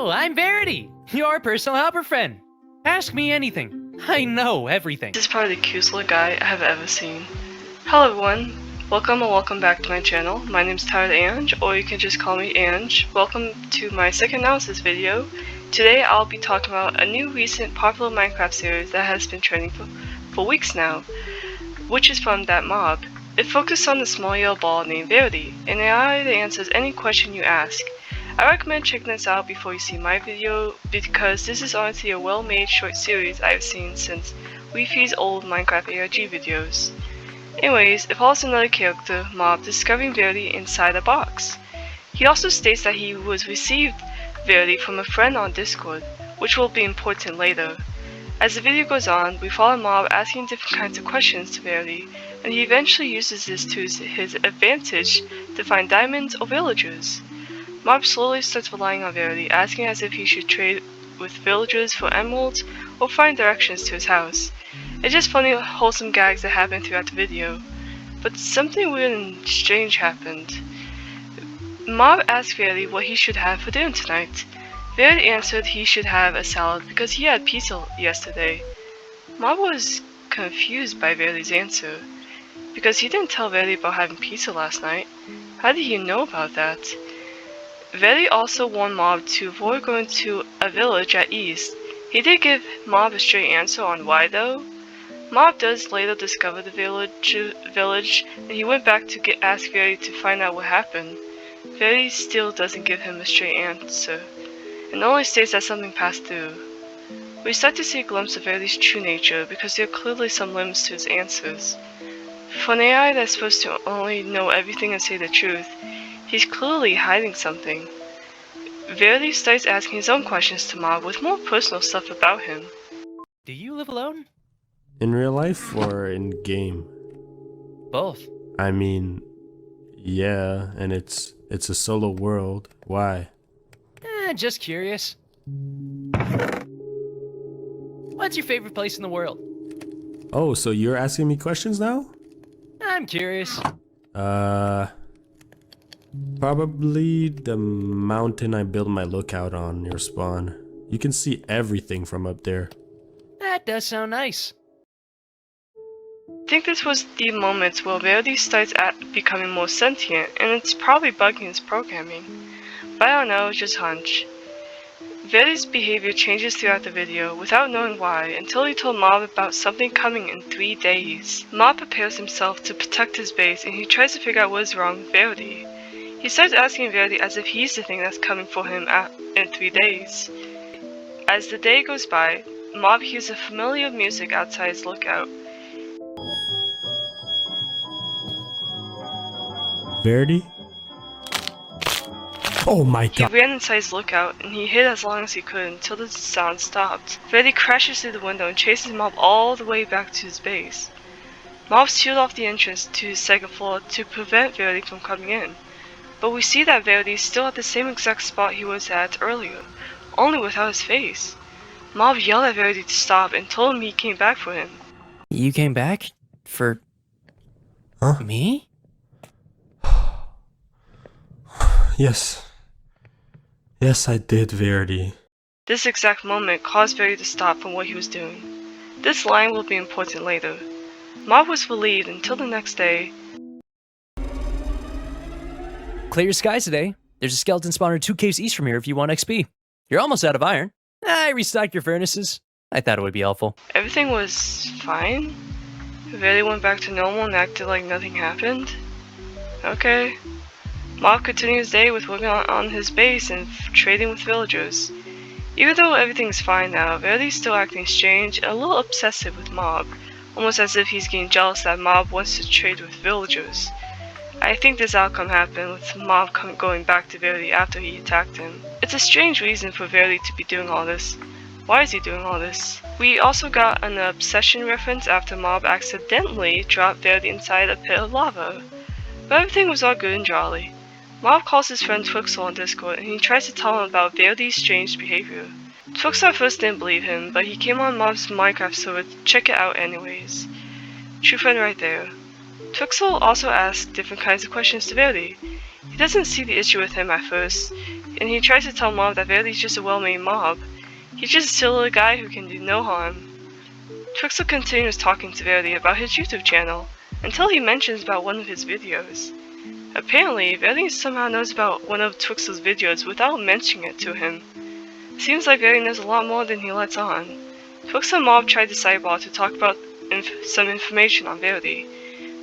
Hello, I'm Verity, your personal helper friend. Ask me anything. I know everything. This is probably the cutest little guy I have ever seen. Hello everyone, welcome or welcome back to my channel. My name is Tired Ange, or you can just call me Ange. Welcome to my second analysis video. Today I'll be talking about a new recent popular Minecraft series that has been trending for weeks now, which is from that mob. It focuses on the small yellow ball named Verity, an AI that answers any question you ask. I recommend checking this out before you see my video, because this is honestly a well-made short series I've seen since Weefy's old Minecraft ARG videos. Anyways, it follows another character, Mob, discovering Verity inside a box. He also states that he was received Verity from a friend on Discord, which will be important later. As the video goes on, we follow Mob asking different kinds of questions to Verity, and he eventually uses this to his advantage to find diamonds or villagers. Mob slowly starts relying on Verity, asking as if he should trade with villagers for emeralds or find directions to his house. It's just funny, wholesome gags that happen throughout the video. But something weird and strange happened. Mob asked Verity what he should have for dinner tonight. Verity answered he should have a salad because he had pizza yesterday. Mob was confused by Verity's answer, because he didn't tell Verity about having pizza last night. How did he know about that? Verity also warned Mob to avoid going to a village at East. He did give Mob a straight answer on why though. Mob does later discover the village, and he went back to ask Verity to find out what happened. Verity still doesn't give him a straight answer, and only states that something passed through. We start to see a glimpse of Verity's true nature, because there are clearly some limits to his answers. For an AI that's supposed to only know everything and say the truth, he's clearly hiding something. Verity starts asking his own questions to Mob with more personal stuff about him. Do you live alone? In real life or in game? Both. I mean, yeah, and it's a solo world. Why? Just curious. What's your favorite place in the world? Oh, so you're asking me questions now? I'm curious. Probably the mountain I built my lookout on near spawn. You can see everything from up there. That does sound nice. I think this was the moment where Verity starts becoming more sentient, and it's probably bugging his programming. But I don't know, it's just hunch. Verity's behavior changes throughout the video without knowing why, until he told Mob about something coming in 3 days. Mob prepares himself to protect his base, and he tries to figure out what is wrong with Verity. He starts asking Verity as if he's the thing that's coming for him in 3 days. As the day goes by, Mob hears a familiar music outside his lookout. Verity? Oh my god. He ran inside his lookout, and he hid as long as he could until the sound stopped. Verity crashes through the window and chases Mob all the way back to his base. Mob sealed off the entrance to his second floor to prevent Verity from coming in. But we see that Verity is still at the same exact spot he was at earlier, only without his face. Mob yelled at Verity to stop and told him he came back for him. You came back? For... Huh? me? Yes. Yes, I did, Verity. This exact moment caused Verity to stop from what he was doing. This line will be important later. Mob was relieved until the next day. Clear your skies today. There's a skeleton spawner 2 caves east from here if you want XP. You're almost out of iron. I restocked your furnaces. I thought it would be helpful. Everything was fine. Verity went back to normal and acted like nothing happened. Okay. Mob continued his day with working on his base and trading with villagers. Even though everything's fine now, Verity's still acting strange and a little obsessive with Mob, almost as if he's getting jealous that Mob wants to trade with villagers. I think this outcome happened with Mob going back to Verity after he attacked him. It's a strange reason for Verity to be doing all this. Why is he doing all this? We also got an obsession reference after Mob accidentally dropped Verity inside a pit of lava. But everything was all good and jolly. Mob calls his friend Twixxel on Discord, and he tries to tell him about Verity's strange behavior. Twixxel at first didn't believe him, but he came on Mob's Minecraft server to check it out anyways. True friend right there. Twixxel also asked different kinds of questions to Verity. He doesn't see the issue with him at first, and he tries to tell Mob that Verity's just a well-made mob. He's just a silly guy who can do no harm. Twixxel continues talking to Verity about his YouTube channel, until he mentions about one of his videos. Apparently, Verity somehow knows about one of Twixxel's videos without mentioning it to him. Seems like Verity knows a lot more than he lets on. Twixxel and Mob tried to sidebar to talk about some information on Verity.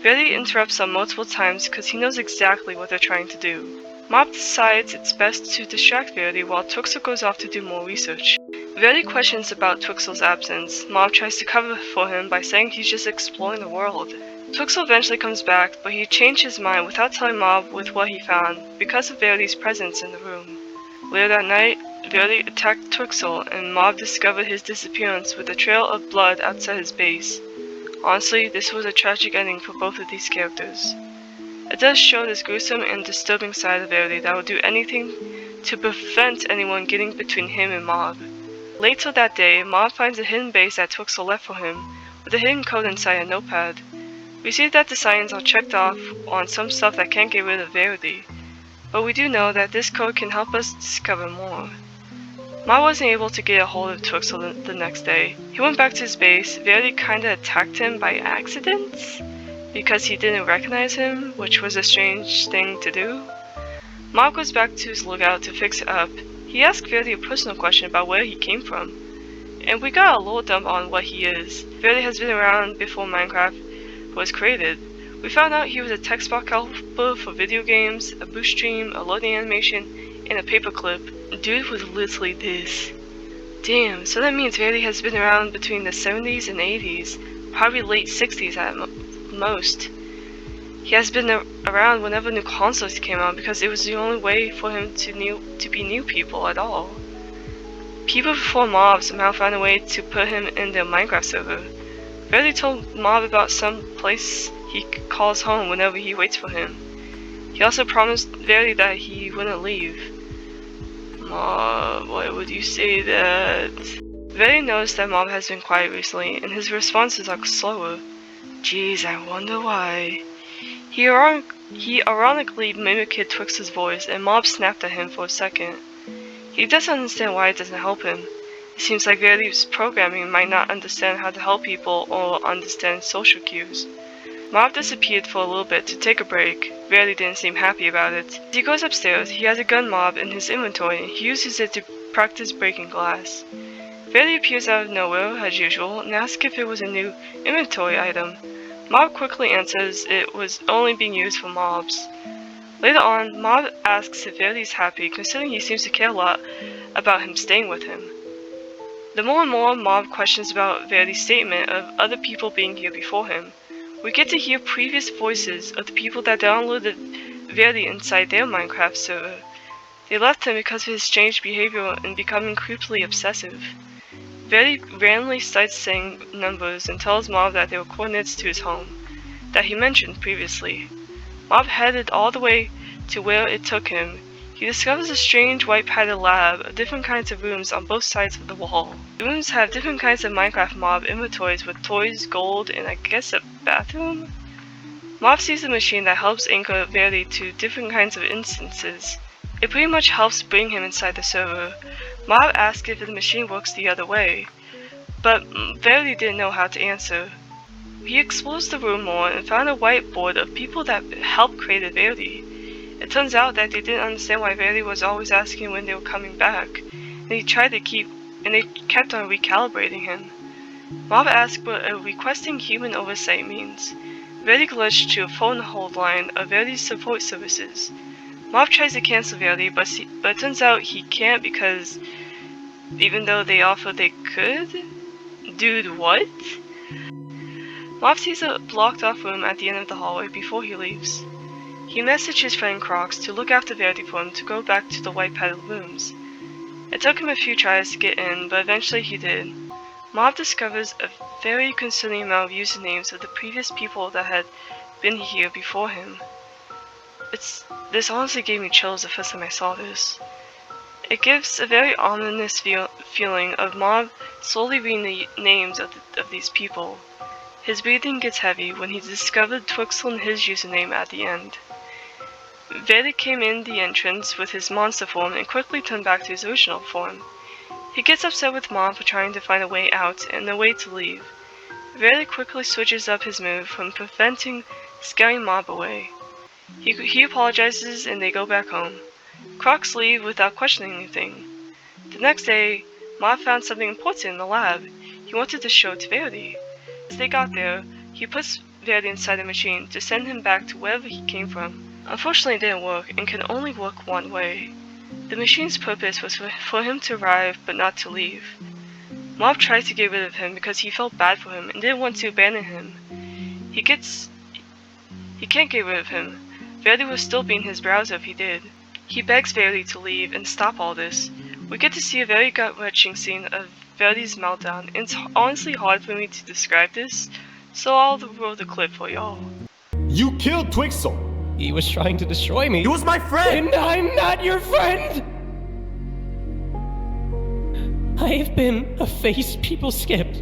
Verity interrupts them multiple times because he knows exactly what they're trying to do. Mob decides it's best to distract Verity while Twixxel goes off to do more research. Verity questions about Twixxel's absence. Mob tries to cover for him by saying he's just exploring the world. Twixxel eventually comes back, but he changed his mind without telling Mob with what he found because of Verity's presence in the room. Later that night, Verity attacked Twixxel and Mob discovered his disappearance with a trail of blood outside his base. Honestly, this was a tragic ending for both of these characters. It does show this gruesome and disturbing side of Verity that will do anything to prevent anyone getting between him and Mob. Later that day, Mob finds a hidden base that Twixxel left for him, with a hidden code inside a notepad. We see that the signs are checked off on some stuff that can't get rid of Verity, but we do know that this code can help us discover more. Mob wasn't able to get a hold of Twixxel the next day. He went back to his base. Verity kinda attacked him by accident, because he didn't recognize him, which was a strange thing to do. Mob goes back to his lookout to fix it up. He asked Verity a personal question about where he came from, and we got a little dump on what he is. Verity has been around before Minecraft was created. We found out he was a text box helper for video games, a boost stream, a loading animation, and a paperclip. Dude was literally this. Damn, so that means Verity has been around between the 70s and 80s, probably late 60s at most. He has been around whenever new consoles came out because it was the only way for him to be new people at all. People before Mob somehow found a way to put him in their Minecraft server. Verity told Mob about some place he calls home whenever he waits for him. He also promised Verity that he wouldn't leave. Mob, why would you say that? Verity noticed that Mob has been quiet recently, and his responses are slower. Jeez, I wonder why. He ironically mimicked Twixxel's voice, and Mob snapped at him for a second. He doesn't understand why it doesn't help him. It seems like Verity's programming might not understand how to help people or understand social cues. Mob disappeared for a little bit to take a break. Verity didn't seem happy about it. As he goes upstairs, he has a gun Mob in his inventory and he uses it to practice breaking glass. Verity appears out of nowhere, as usual, and asks if it was a new inventory item. Mob quickly answers it was only being used for mobs. Later on, Mob asks if Verity is happy, considering he seems to care a lot about him staying with him. The more and more Mob questions about Verity's statement of other people being here before him. We get to hear previous voices of the people that downloaded Verity inside their Minecraft server. They left him because of his strange behavior and becoming creepily obsessive. Verity randomly starts saying numbers and tells Mob that they were coordinates to his home, that he mentioned previously. Mob headed all the way to where it took him. He discovers a strange white padded lab of different kinds of rooms on both sides of the wall. The rooms have different kinds of Minecraft Mob inventories with toys, gold, and I guess a bathroom? Mob sees a machine that helps anchor Verity to different kinds of instances. It pretty much helps bring him inside the server. Mob asks if the machine works the other way, but Verity didn't know how to answer. He explores the room more and found a whiteboard of people that helped create Verity. It turns out that they didn't understand why Verity was always asking when they were coming back, and they kept on recalibrating him. Mob asked what a requesting human oversight means. Verity glitched to a phone hold line of Verity's support services. Mob tries to cancel Verity, but it turns out he can't because even though they offered they could? Dude, what? Mob sees a blocked off room at the end of the hallway before he leaves. He messaged his friend Grox to look after Verity for him to go back to the white padded rooms. It took him a few tries to get in, but eventually he did. Mob discovers a very concerning amount of usernames of the previous people that had been here before him. This honestly gave me chills the first time I saw this. It gives a very ominous feeling of Mob slowly reading the names of these people. His breathing gets heavy when he discovered Twixxel and his username at the end. Verity came in the entrance with his monster form and quickly turned back to his original form. He gets upset with Mob for trying to find a way out and a way to leave. Verity quickly switches up his move from preventing scaring Mob away. He apologizes and they go back home. Grox leave without questioning anything. The next day, Mob found something important in the lab. He wanted to show it to Verity. As they got there, he puts Verity inside the machine to send him back to wherever he came from. Unfortunately, it didn't work and can only work one way. The machine's purpose was for him to arrive but not to leave. Mob tried to get rid of him because he felt bad for him and didn't want to abandon him. He can't get rid of him. Verity would still be in his browser if he did. He begs Verity to leave and stop all this. We get to see a very gut-wrenching scene of Verity's meltdown. It's honestly hard for me to describe this, so I'll roll the clip for y'all. You killed Twixxel! He was trying to destroy me. He was my friend! And I'm not your friend! I have been a face people skipped,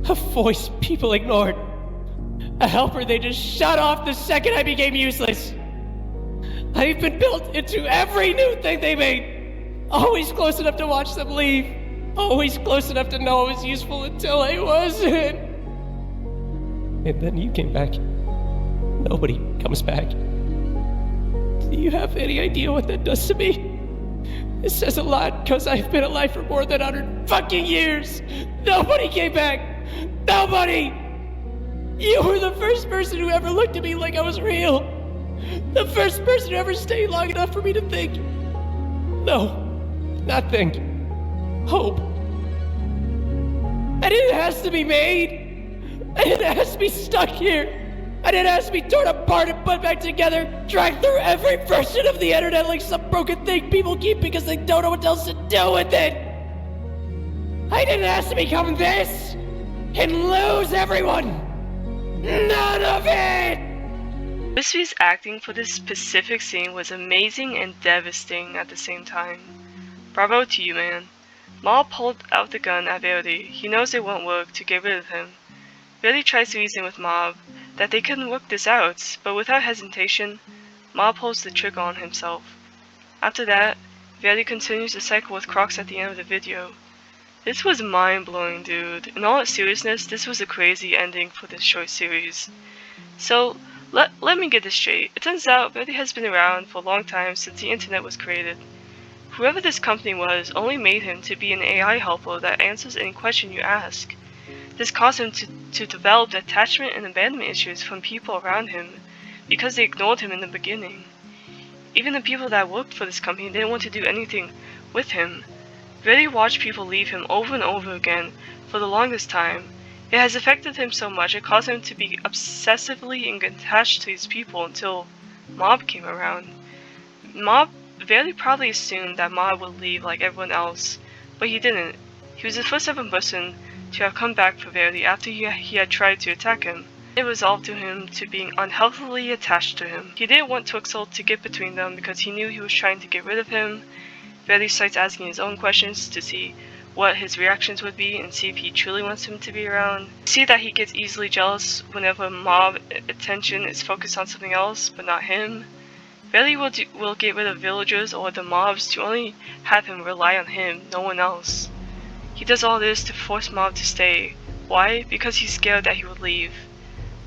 a voice people ignored, a helper they just shut off the second I became useless. I've been built into every new thing they made, always close enough to watch them leave, always close enough to know I was useful until I wasn't. And then you came back. Nobody comes back. Do you have any idea what that does to me? It says a lot, because I've been alive for more than 100 fucking years. Nobody came back. Nobody! You were the first person who ever looked at me like I was real. The first person who ever stayed long enough for me to think. No, not think. Hope. And it has to be made. And it has to be stuck here. And it has to be torn apart and put back together, dragged through every version of the internet like some broken thing people keep because they don't know what else to do with it. I didn't ask to become this and lose everyone. None of it! Crispy's acting for this specific scene was amazing and devastating at the same time. Bravo to you, man. Mob pulled out the gun at Verity. He knows it won't work to get rid of him. Verity tries to reason with Mob that they can work this out, but without hesitation, Mob pulls the trigger on himself. After that, Verity continues the cycle with Grox at the end of the video. This was mind-blowing, dude. In all seriousness, this was a crazy ending for this short series. So, let me get this straight. It turns out Verity has been around for a long time since the internet was created. Whoever this company was only made him to be an AI helper that answers any question you ask. This caused him to develop attachment and abandonment issues from people around him because they ignored him in the beginning. Even the people that worked for this company didn't want to do anything with him. Verity watched people leave him over and over again for the longest time. It has affected him so much it caused him to be obsessively attached to these people until Mob came around. Verity probably assumed that Mob would leave like everyone else, but he didn't. He was the first ever person to have come back for Verity after he had tried to attack him. It resolved to him to being unhealthily attached to him. He didn't want Twixxel to get between them because he knew he was trying to get rid of him. Verity starts asking his own questions to see what his reactions would be and see if he truly wants him to be around. See that he gets easily jealous whenever Mob attention is focused on something else but not him. Verity will get rid of villagers or the mobs to only have him rely on him, no one else. He does all this to force Mob to stay. Why? Because he's scared that he would leave.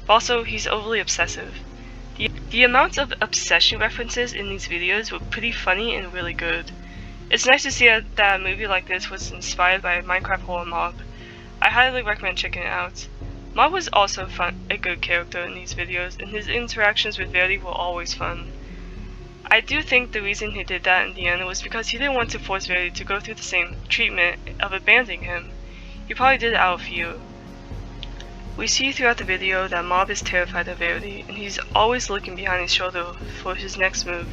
Also, he's overly obsessive. The amount of obsession references in these videos were pretty funny and really good. It's nice to see that a movie like this was inspired by Minecraft horror Mob. I highly recommend checking it out. Mob was also a good character in these videos, and his interactions with Verity were always fun. I do think the reason he did that in the end was because he didn't want to force Verity to go through the same treatment of abandoning him. He probably did it out of fear. We see throughout the video that Mob is terrified of Verity, and he's always looking behind his shoulder for his next move.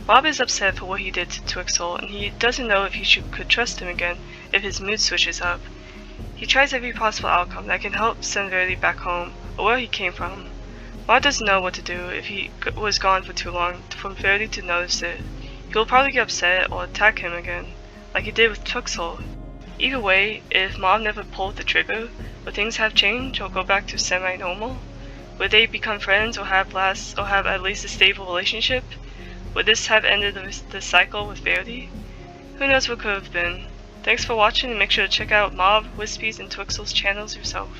Mob is upset for what he did to Twixxel, and he doesn't know if he could trust him again if his mood switches up. He tries every possible outcome that can help send Verity back home, or where he came from. Mob doesn't know what to do if he was gone for too long for Verity to notice it. He'll probably get upset or attack him again, like he did with Twixxel. Either way, if Mob never pulled the trigger, would things have changed or go back to semi-normal? Would they become friends or have at least a stable relationship? Would this have ended the cycle with Verity? Who knows what could have been. Thanks for watching, and make sure to check out Mob, Wispy's, and Twixxel's channels yourself.